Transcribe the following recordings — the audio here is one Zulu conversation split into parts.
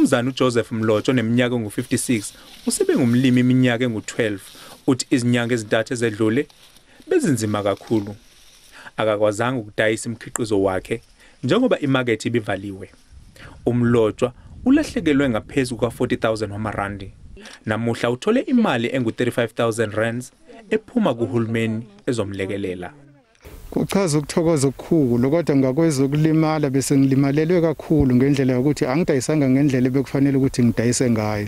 Umnumzana uJoseph Mlotsho oneminyaka engu-56 usebengumlimi iminyaka engu-12 uthi izinyanga ezintathu ezedlule bezinzima kakhulu. Akakwazanga ukudayisa imikhiqizo wakhe njengoba imakethe ibivaliwe. Umlotshwa ulahlekelwe ngaphezulu kwa-40,000 wamarandi. Namuhla uthole imali engu-35,000 rands ephuma kuhulumeni ezomlekelela. Kuchaza ukuthokoza okukhulu kodwa ngakwezokulimala bese ngilimalelwe kakhulu ngendlela yokuthi angidayisanga ngendlela ebekufanele ukuthi ngidayise ngayo.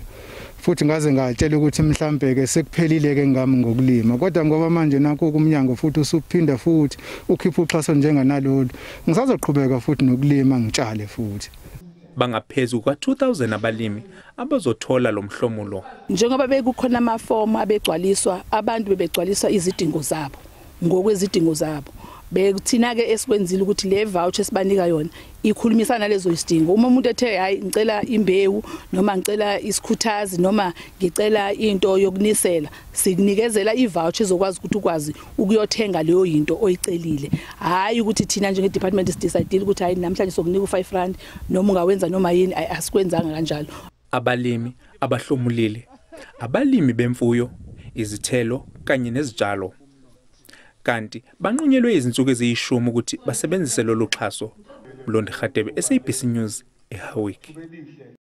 Futhi ngaze ngatshela ukuthi mhlambe ke sekuphelile ke ngami ngokulima kodwa ngoba manje nakho kumnyango futhi usuphinda futhi ukhipha uxhaso njenganalolu ngisazoqhubeka futhi nokulima ngitshale futhi. Bangaphezulu kwa-2,000 abalimi abazothola lo mhlomulo. Njengoba bekukhona amafomu abegcwaliswa, abantu bebegcwaliswa izidingo zabo ngokwezidingo zabo. Bekuthina ke esikwenzile ukuthi le voucher sibanika yona ikhulumisana lezo isidingo. Uma umuntu ethe hayi ngicela imbewu noma ngicela isikhuthazi noma ngicela into yokunisela, sikunikezela ivoucher ezokwazi ukuthi ukwazi ukuyothenga leyo into oyicelile. Hayi ukuthi thina njenge department sidecide ukuthi hayi namhlanje sokunika u5 rand noma ungawenza noma yini, asikwenzanga kanjalo. Abalimi abahlomulile, abalimi bemfuyo, izithelo kanye nezitshalo. Kanti banqunyelwe izinsuku eziyishumi ukuthi basebenzise lolu xhaso. Mlondi Khatebe, SABC News, eHowick.